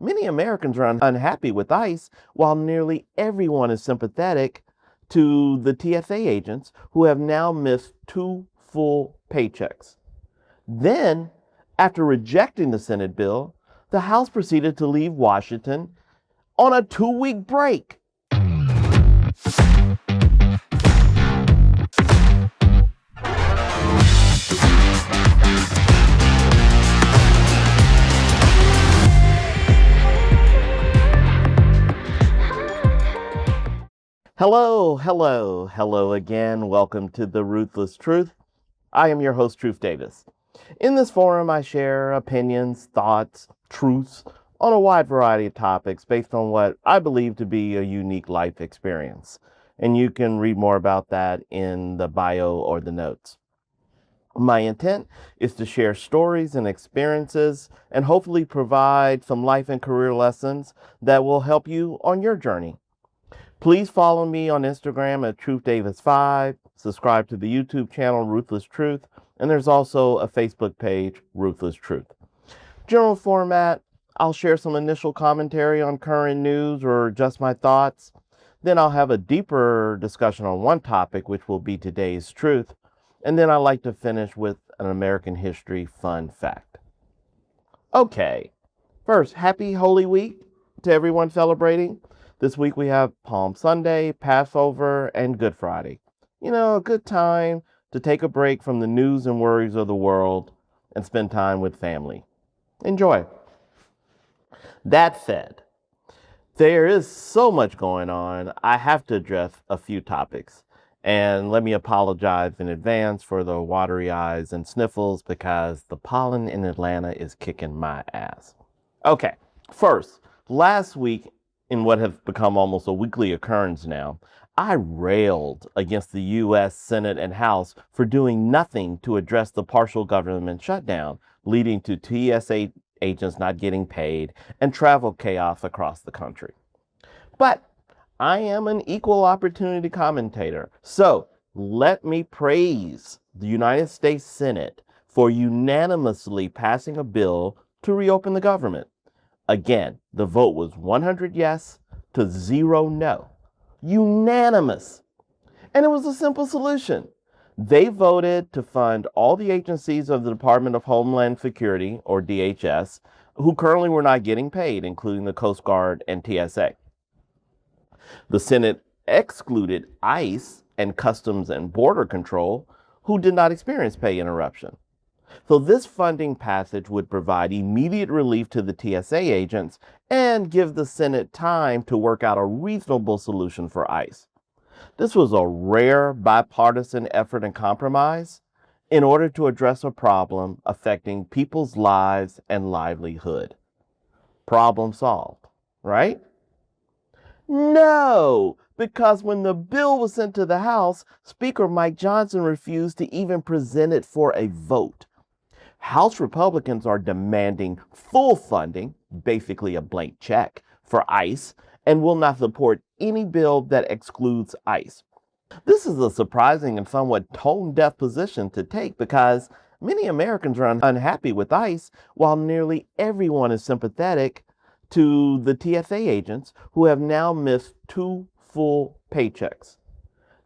Many Americans are unhappy with ICE, while nearly everyone is sympathetic to the TSA agents who have now missed 2 full paychecks. Then, after rejecting the Senate bill, the House proceeded to leave Washington on a 2-week break. Hello again. Welcome to The Ruthless Truth. I am your host, Truth Davis. In this forum, I share opinions, thoughts, truths on a wide variety of topics based on what I believe to be a unique life experience. And you can read more about that in the bio or the notes. My intent is to share stories and experiences and hopefully provide some life and career lessons that will help you on your journey. Please follow me on Instagram at TruthDavis5, subscribe to the YouTube channel Ruthless Truth, and there's also a Facebook page, Ruthless Truth. General format, I'll share some initial commentary on current news or just my thoughts. Then I'll have a deeper discussion on one topic, which will be today's truth. And then I like to finish with an American history fun fact. Okay, first, happy Holy Week to everyone celebrating. This week we have Palm Sunday, Passover, and Good Friday. You know, a good time to take a break from the news and worries of the world and spend time with family. Enjoy. That said, there is so much going on, I have to address a few topics. And let me apologize in advance for the watery eyes and sniffles because the pollen in Atlanta is kicking my ass. Okay, first, last week, in what has become almost a weekly occurrence now, I railed against the U.S. Senate and House for doing nothing to address the partial government shutdown, leading to TSA agents not getting paid and travel chaos across the country. But I am an equal opportunity commentator, so let me praise the United States Senate for unanimously passing a bill to reopen the government. Again, the vote was 100 yes to 0 no. Unanimous. And it was a simple solution. They voted to fund all the agencies of the Department of Homeland Security, or DHS, who currently were not getting paid, including the Coast Guard and TSA. The Senate excluded ICE and Customs and Border Control, who did not experience pay interruption. So this funding passage would provide immediate relief to the TSA agents and give the Senate time to work out a reasonable solution for ICE. This was a rare bipartisan effort and compromise in order to address a problem affecting people's lives and livelihood. Problem solved, right? No, because when the bill was sent to the House, Speaker Mike Johnson refused to even present it for a vote. House Republicans are demanding full funding, basically a blank check, for ICE, and will not support any bill that excludes ICE. This is a surprising and somewhat tone-deaf position to take because many Americans are unhappy with ICE, while nearly everyone is sympathetic to the TSA agents who have now missed 2 full paychecks.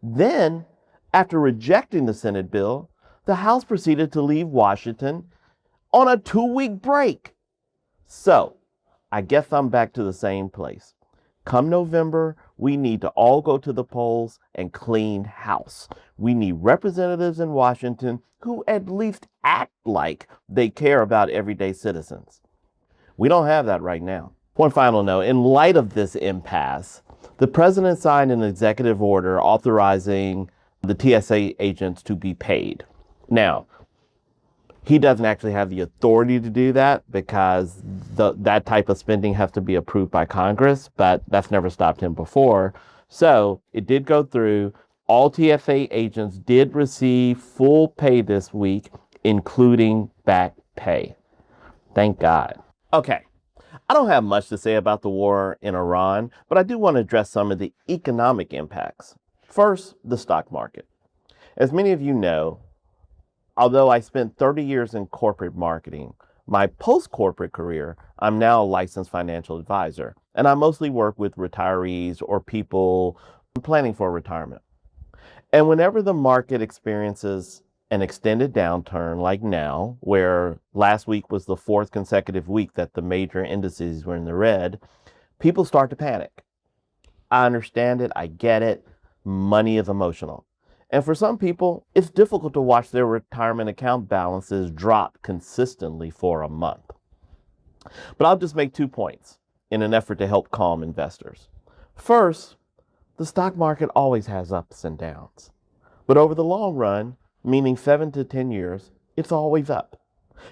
Then, after rejecting the Senate bill, the House proceeded to leave Washington on a 2-week break. So, I guess I'm back to the same place. Come November, we need to all go to the polls and clean house. We need representatives in Washington who at least act like they care about everyday citizens. We don't have that right now. One final note, in light of this impasse, the president signed an executive order authorizing the TSA agents to be paid. Now, he doesn't actually have the authority to do that because that type of spending has to be approved by Congress, but that's never stopped him before. So it did go through. All TSA agents did receive full pay this week, including back pay. Thank God. Okay, I don't have much to say about the war in Iran, but I do want to address some of the economic impacts. First, the stock market. As many of you know, although I spent 30 years in corporate marketing, my post-corporate career, I'm now a licensed financial advisor, and I mostly work with retirees or people planning for retirement. And whenever the market experiences an extended downturn like now, where last week was the fourth consecutive week that the major indices were in the red, people start to panic. I understand it. I get it. Money is emotional. And for some people, it's difficult to watch their retirement account balances drop consistently for a month. But I'll just make 2 points in an effort to help calm investors. First, the stock market always has ups and downs. But over the long run, meaning 7 to 10 years, it's always up.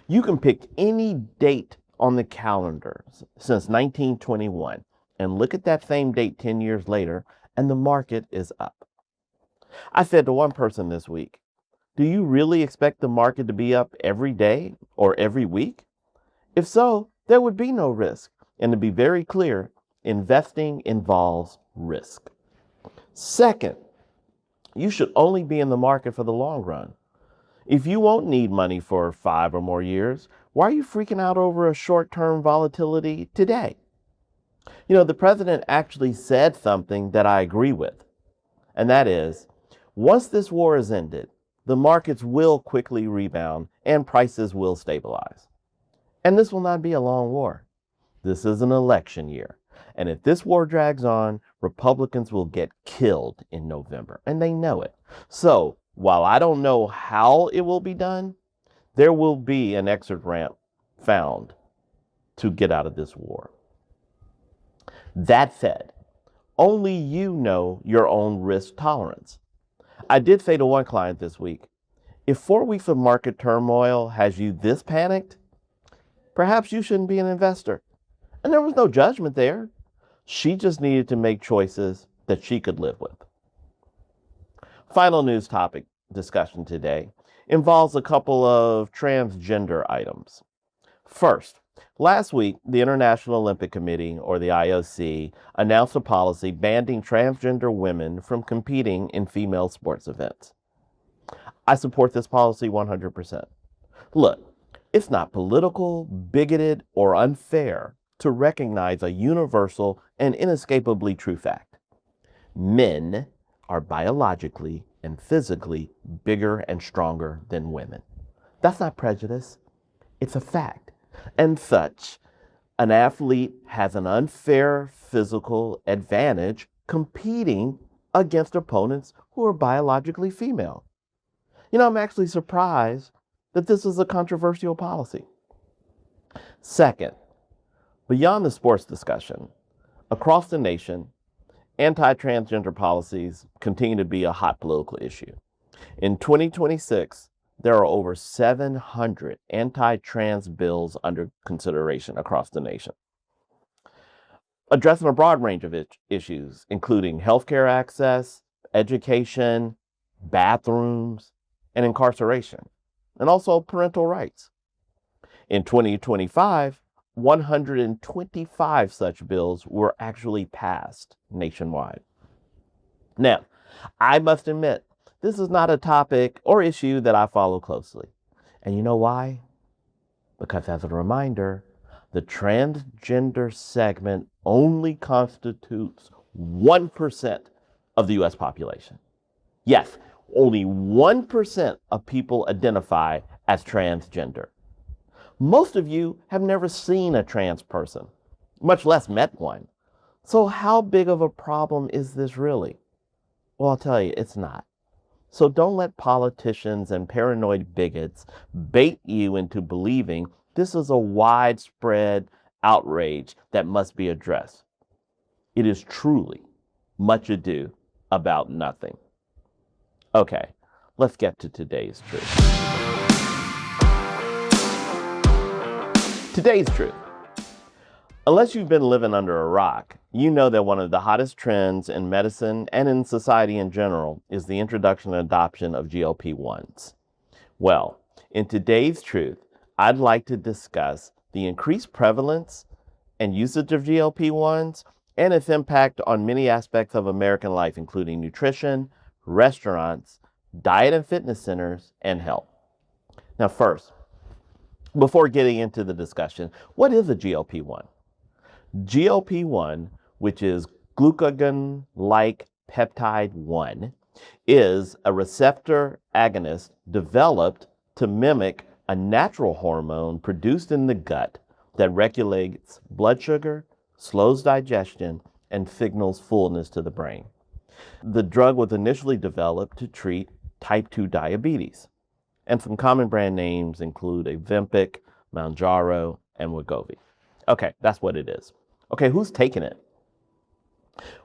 You can pick any date on the calendar since 1921 and look at that same date 10 years later, and the market is up. I said to one person this week, do you really expect the market to be up every day or every week? If so, there would be no risk. And to be very clear, investing involves risk. Second, you should only be in the market for the long run. If you won't need money for 5 or more years, why are you freaking out over a short-term volatility today? You know, the president actually said something that I agree with, and that is, once this war is ended, the markets will quickly rebound and prices will stabilize. And this will not be a long war. This is an election year. And if this war drags on, Republicans will get killed in November, and they know it. So while I don't know how it will be done, there will be an exit ramp found to get out of this war. That said, only you know your own risk tolerance. I did say to one client this week, if 4 weeks of market turmoil has you this panicked, perhaps you shouldn't be an investor. And there was no judgment there. She just needed to make choices that she could live with. Final news topic discussion today involves a couple of transgender items. First, last week, the International Olympic Committee, or the IOC, announced a policy banning transgender women from competing in female sports events. I support this policy 100%. Look, it's not political, bigoted, or unfair to recognize a universal and inescapably true fact. Men are biologically and physically bigger and stronger than women. That's not prejudice. It's a fact. And such, an athlete has an unfair physical advantage competing against opponents who are biologically female. You know, I'm actually surprised that this is a controversial policy. Second, beyond the sports discussion, across the nation, anti-transgender policies continue to be a hot political issue. In 2026, there are over 700 anti-trans bills under consideration across the nation, addressing a broad range of issues, including healthcare access, education, bathrooms, and incarceration, and also parental rights. In 2025, 125 such bills were actually passed nationwide. Now, I must admit, this is not a topic or issue that I follow closely. And you know why? Because as a reminder, the transgender segment only constitutes 1% of the US population. Yes, only 1% of people identify as transgender. Most of you have never seen a trans person, much less met one. So how big of a problem is this really? Well, I'll tell you, it's not. So don't let politicians and paranoid bigots bait you into believing this is a widespread outrage that must be addressed. It is truly much ado about nothing. Okay, let's get to today's truth. Today's truth. Unless you've been living under a rock, you know that one of the hottest trends in medicine and in society in general is the introduction and adoption of GLP-1s. Well, in today's truth, I'd like to discuss the increased prevalence and usage of GLP-1s and its impact on many aspects of American life, including nutrition, restaurants, diet and fitness centers, and health. Now first, Before getting into the discussion, what is a GLP-1? GLP-1, which is glucagon-like peptide 1, is a receptor agonist developed to mimic a natural hormone produced in the gut that regulates blood sugar, slows digestion, and signals fullness to the brain. The drug was initially developed to treat type 2 diabetes, and some common brand names include Ozempic, Mounjaro, and Wegovy. Okay, that's what it is. Okay, who's taking it?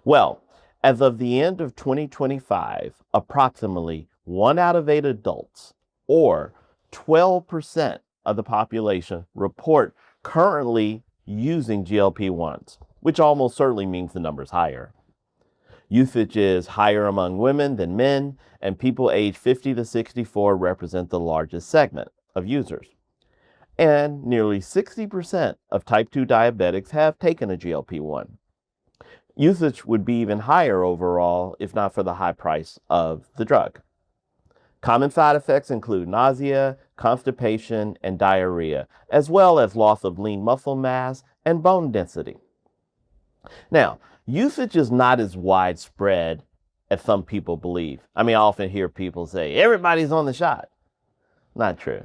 Well, as of the end of 2025, approximately 1 out of 8 adults, or 12% of the population, report currently using GLP-1s, which almost certainly means the number's higher. Usage is higher among women than men, and people aged 50 to 64 represent the largest segment of users. And nearly 60% of type 2 diabetics have taken a GLP-1. Usage would be even higher overall if not for the high price of the drug. Common side effects include nausea, constipation, and diarrhea, as well as loss of lean muscle mass and bone density. Now, usage is not as widespread as some people believe. I often hear people say, everybody's on the shot. Not true.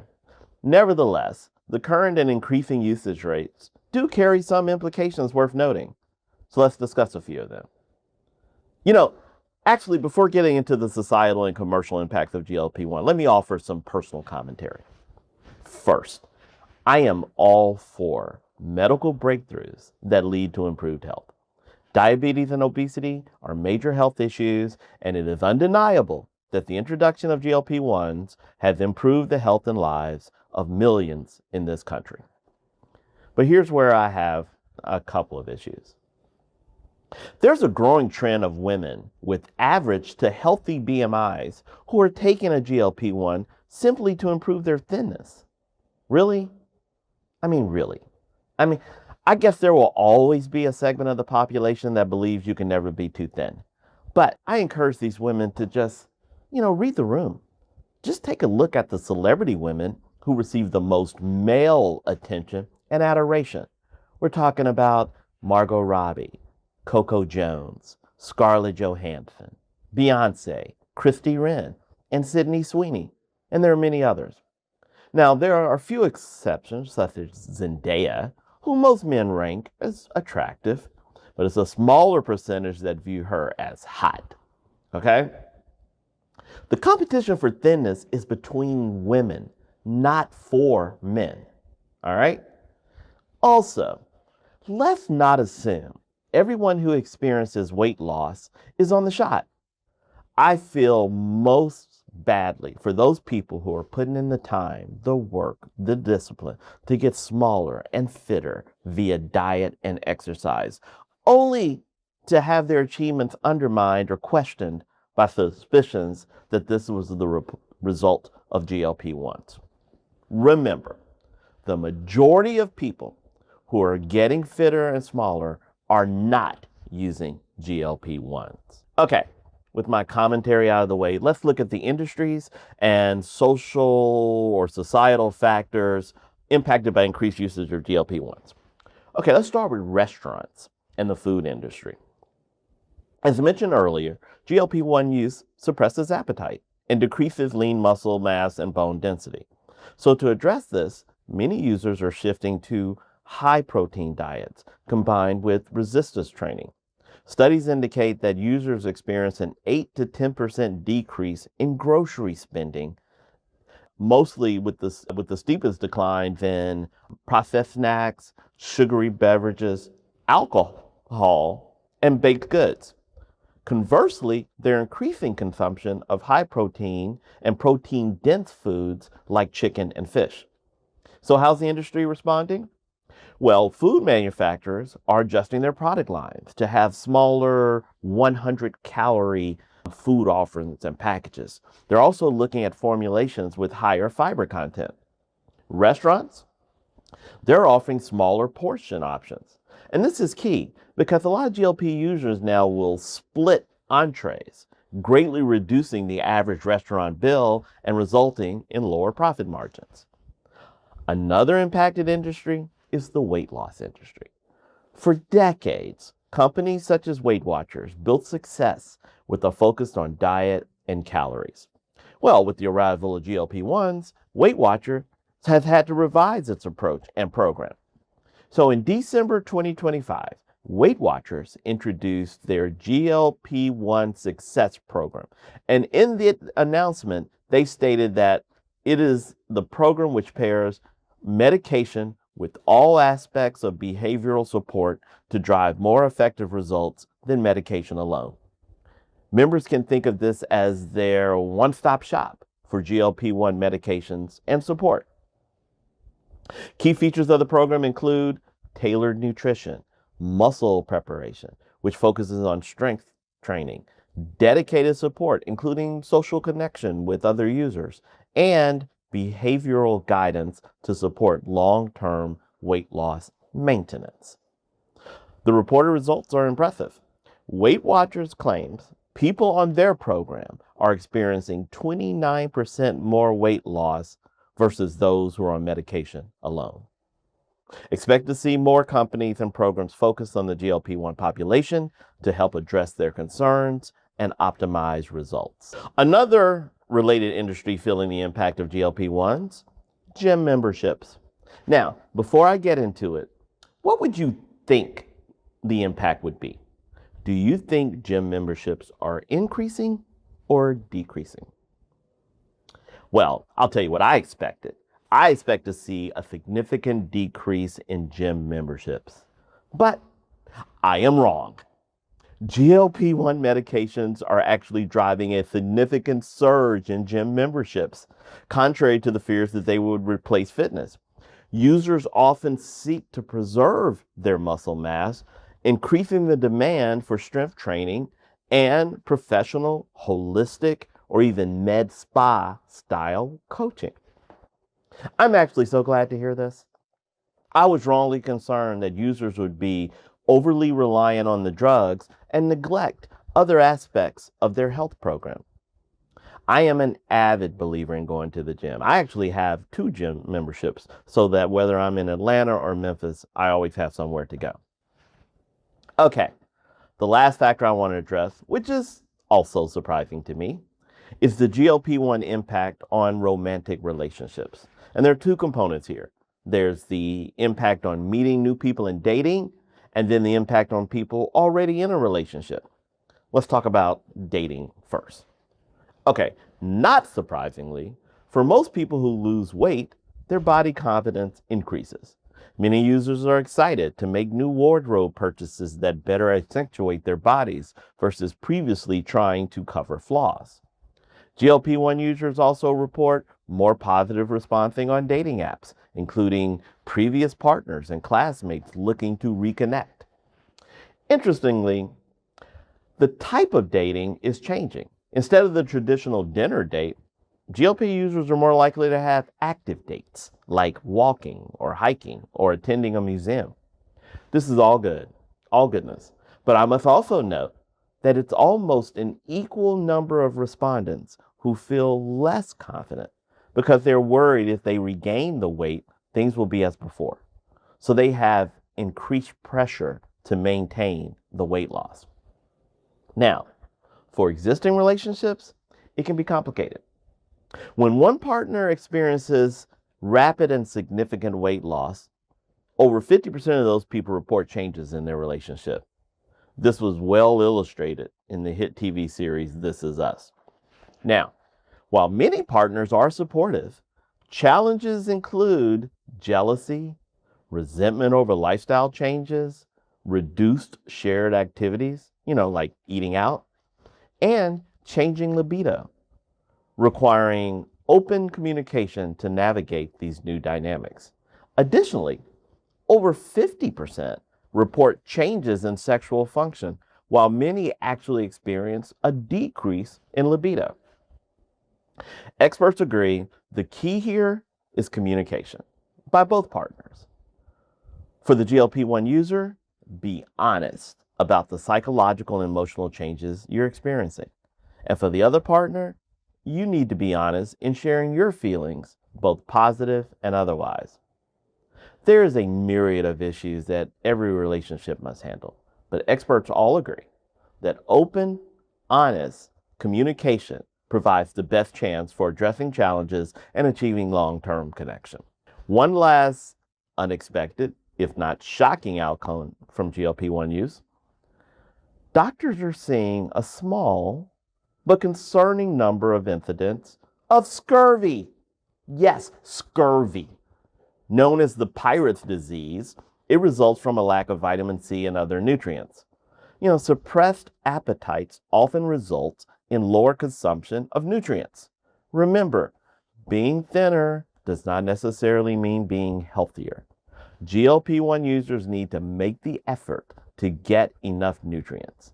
Nevertheless, the current and increasing usage rates do carry some implications worth noting. So let's discuss a few of them. Actually, before getting into the societal and commercial impacts of GLP-1, let me offer some personal commentary. First, I am all for medical breakthroughs that lead to improved health. Diabetes and obesity are major health issues, and it is undeniable that the introduction of GLP-1s has improved the health and lives of millions in this country. But here's where I have a couple of issues. There's a growing trend of women with average to healthy BMIs who are taking a GLP-1 simply to improve their thinness. Really? Really. I guess there will always be a segment of the population that believes you can never be too thin. But I encourage these women to just, read the room. Just take a look at the celebrity women who receive the most male attention and adoration. We're talking about Margot Robbie, Coco Jones, Scarlett Johansson, Beyonce, Christy Wren, and Sydney Sweeney, and there are many others. Now, there are a few exceptions, such as Zendaya, who most men rank as attractive, but it's a smaller percentage that view her as hot. Okay? The competition for thinness is between women, not for men. All right? Also, let's not assume everyone who experiences weight loss is on the shot. I feel most badly for those people who are putting in the time, the work, the discipline to get smaller and fitter via diet and exercise, only to have their achievements undermined or questioned by suspicions that this was the result of GLP-1s. Remember, the majority of people who are getting fitter and smaller are not using GLP-1s. Okay, with my commentary out of the way, let's look at the industries and social or societal factors impacted by increased usage of GLP-1s. Okay, let's start with restaurants and the food industry. As mentioned earlier, GLP-1 use suppresses appetite and decreases lean muscle mass and bone density. So to address this, many users are shifting to high protein diets combined with resistance training. Studies indicate that users experience an 8 to 10% decrease in grocery spending, mostly with the steepest declines in processed snacks, sugary beverages, alcohol, and baked goods. Conversely, they're increasing consumption of high protein and protein dense foods like chicken and fish. So how's the industry responding? Well, food manufacturers are adjusting their product lines to have smaller 100-calorie food offerings and packages. They're also looking at formulations with higher fiber content. Restaurants, they're offering smaller portion options. And this is key because a lot of GLP users now will split entrees, greatly reducing the average restaurant bill and resulting in lower profit margins. Another impacted industry is the weight loss industry. For decades, companies such as Weight Watchers built success with a focus on diet and calories. Well, with the arrival of GLP-1s, Weight Watchers has had to revise its approach and program. So in December 2025, Weight Watchers introduced their GLP-1 Success Program. And in the announcement, they stated that it is the program which pairs medication with all aspects of behavioral support to drive more effective results than medication alone. Members can think of this as their one-stop shop for GLP-1 medications and support. Key features of the program include tailored nutrition, muscle preparation, which focuses on strength training, dedicated support, including social connection with other users, and behavioral guidance to support long-term weight loss maintenance. The reported results are impressive. Weight Watchers claims people on their program are experiencing 29% more weight loss versus those who are on medication alone. Expect to see more companies and programs focused on the GLP-1 population to help address their concerns and optimize results. Another related industry feeling the impact of GLP-1s, gym memberships. Now, before I get into it, what would you think the impact would be? Do you think gym memberships are increasing or decreasing? Well, I'll tell you what I expected. I expect to see a significant decrease in gym memberships. But I am wrong. GLP-1 medications are actually driving a significant surge in gym memberships, contrary to the fears that they would replace fitness. Users often seek to preserve their muscle mass, increasing the demand for strength training and professional, holistic, or even med spa style coaching. I'm actually so glad to hear this. I was wrongly concerned that users would be overly reliant on the drugs and neglect other aspects of their health program. I am an avid believer in going to the gym. I actually have 2 gym memberships so that whether I'm in Atlanta or Memphis, I always have somewhere to go. Okay, the last factor I want to address, which is also surprising to me, is the GLP-1 impact on romantic relationships. And there are 2 components here. There's the impact on meeting new people and dating, and then the impact on people already in a relationship. Let's talk about dating first. Okay, not surprisingly, for most people who lose weight, their body confidence increases. Many users are excited to make new wardrobe purchases that better accentuate their bodies versus previously trying to cover flaws. GLP-1 users also report more positive responding on dating apps, including previous partners and classmates looking to reconnect. Interestingly, the type of dating is changing. Instead of the traditional dinner date, GLP users are more likely to have active dates, like walking or hiking or attending a museum. This is all good, all goodness. But I must also note that it's almost an equal number of respondents who feel less confident because they're worried if they regain the weight, things will be as before. So they have increased pressure to maintain the weight loss. Now, for existing relationships, it can be complicated. When one partner experiences rapid and significant weight loss, over 50% of those people report changes in their relationship. This was well illustrated in the hit TV series This Is Us. Now, while many partners are supportive, challenges include jealousy, resentment over lifestyle changes, reduced shared activities, like eating out, and changing libido, requiring open communication to navigate these new dynamics. Additionally, over 50% report changes in sexual function, while many actually experience a decrease in libido. Experts agree the key here is communication by both partners. For the GLP-1 user, be honest about the psychological and emotional changes you're experiencing. And for the other partner, you need to be honest in sharing your feelings both positive and otherwise. There is a myriad of issues that every relationship must handle, but experts all agree that open, honest communication provides the best chance for addressing challenges and achieving long-term connection. One last unexpected, if not shocking outcome from GLP-1 use. Doctors are seeing a small but concerning number of incidents of scurvy. Yes, scurvy. Known as the pirate's disease, it results from a lack of vitamin C and other nutrients. Suppressed appetites often result in lower consumption of nutrients. Remember, being thinner does not necessarily mean being healthier. GLP-1 users need to make the effort to get enough nutrients.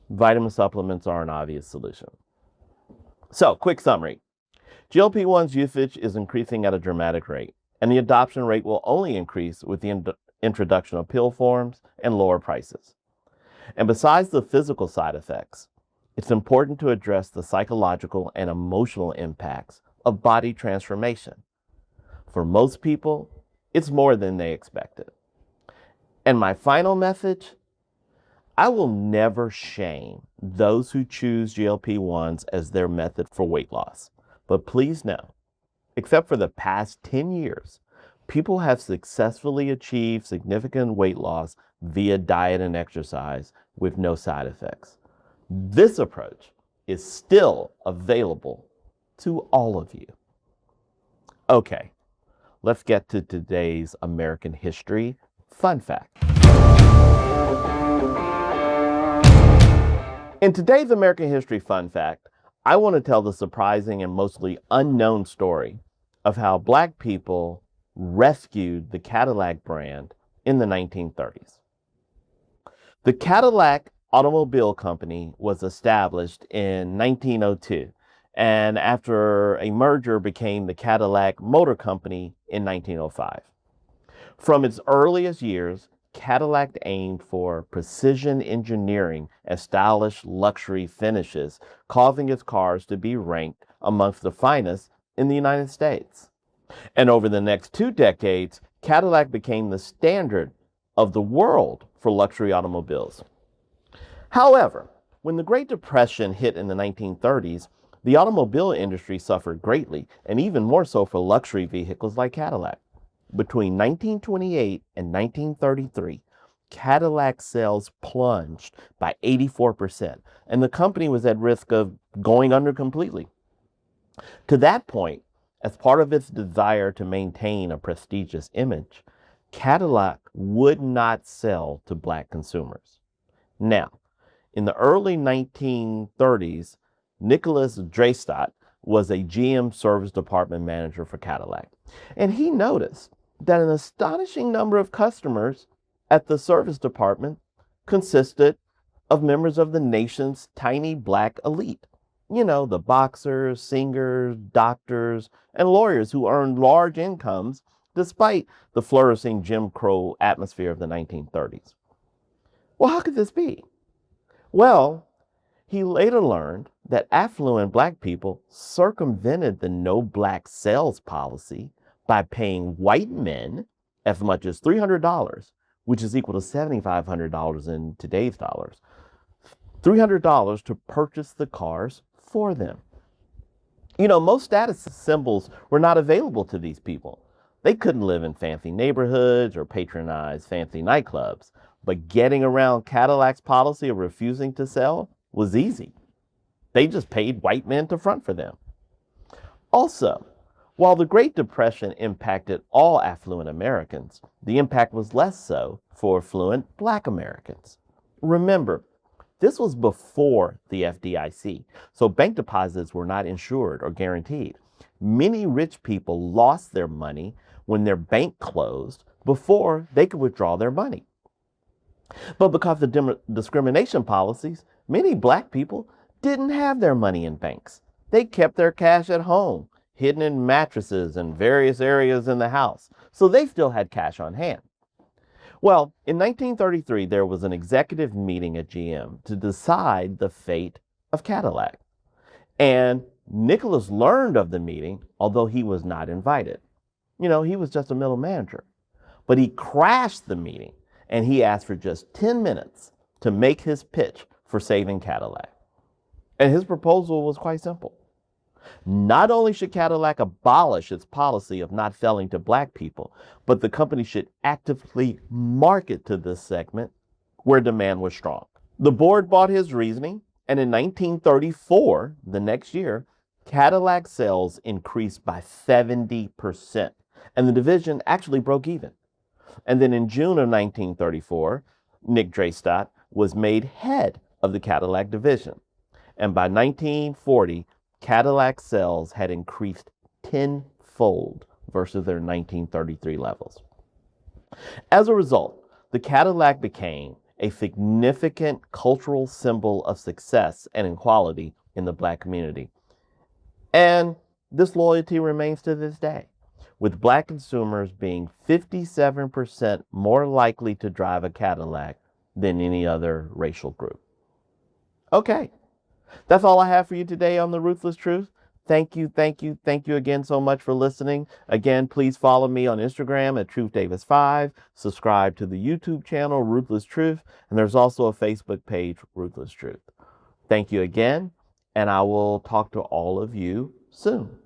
Vitamin supplements are an obvious solution. So, quick summary. GLP-1's usage is increasing at a dramatic rate, and the adoption rate will only increase with the introduction of pill forms and lower prices. And besides the physical side effects, it's important to address the psychological and emotional impacts of body transformation. For most people, it's more than they expected. And my final message, I will never shame those who choose GLP-1s as their method for weight loss. But please know, except for the past 10 years, people have successfully achieved significant weight loss via diet and exercise with no side effects. This approach is still available to all of you. Okay, let's get to today's American history fun fact. In today's American history fun fact, I want to tell the surprising and mostly unknown story of how Black people rescued the Cadillac brand in the 1930s. The Cadillac Automobile Company was established in 1902, and after a merger became the Cadillac Motor Company in 1905. From its earliest years, Cadillac aimed for precision engineering and stylish luxury finishes, causing its cars to be ranked amongst the finest in the United States. And over the next 2 decades, Cadillac became the standard of the world for luxury automobiles. However, when the Great Depression hit in the 1930s, the automobile industry suffered greatly, and even more so for luxury vehicles like Cadillac. Between 1928 and 1933, Cadillac sales plunged by 84%, and the company was at risk of going under completely. To that point, as part of its desire to maintain a prestigious image, Cadillac would not sell to Black consumers. Now, in the early 1930s, Nicholas Dreystadt was a GM service department manager for Cadillac, and he noticed that an astonishing number of customers at the service department consisted of members of the nation's tiny Black elite. The boxers, singers, doctors, and lawyers who earned large incomes despite the flourishing Jim Crow atmosphere of the 1930s. Well, how could this be? Well, he later learned that affluent Black people circumvented the no Black sales policy by paying white men as much as $300, which is equal to $7,500 in today's dollars, $300 to purchase the cars for them. Most status symbols were not available to these people. They couldn't live in fancy neighborhoods or patronize fancy nightclubs, but getting around Cadillac's policy of refusing to sell was easy. They just paid white men to front for them. Also, while the Great Depression impacted all affluent Americans, the impact was less so for affluent Black Americans. Remember, this was before the FDIC, so bank deposits were not insured or guaranteed. Many rich people lost their money when their bank closed before they could withdraw their money. But because of discrimination policies, many Black people didn't have their money in banks. They kept their cash at home, hidden in mattresses and various areas in the house, so they still had cash on hand. Well, in 1933, there was an executive meeting at GM to decide the fate of Cadillac. And Nicholas learned of the meeting, although he was not invited. He was just a middle manager. But he crashed the meeting and he asked for just 10 minutes to make his pitch for saving Cadillac. And his proposal was quite simple. Not only should Cadillac abolish its policy of not selling to black people, but the company should actively market to this segment where demand was strong. The board bought his reasoning, and in 1934, the next year, Cadillac sales increased by 70%, and the division actually broke even. And then in June of 1934, Nick Dreystadt was made head of the Cadillac division. And by 1940, Cadillac sales had increased tenfold versus their 1933 levels. As a result, the Cadillac became a significant cultural symbol of success and equality in the black community. And this loyalty remains to this day, with black consumers being 57% more likely to drive a Cadillac than any other racial group. Okay, that's all I have for you today on The Ruthless Truth. Thank you again so much for listening. Again, please follow me on Instagram at TruthDavis5. Subscribe to the YouTube channel, Ruthless Truth. And there's also a Facebook page, Ruthless Truth. Thank you again, and I will talk to all of you soon.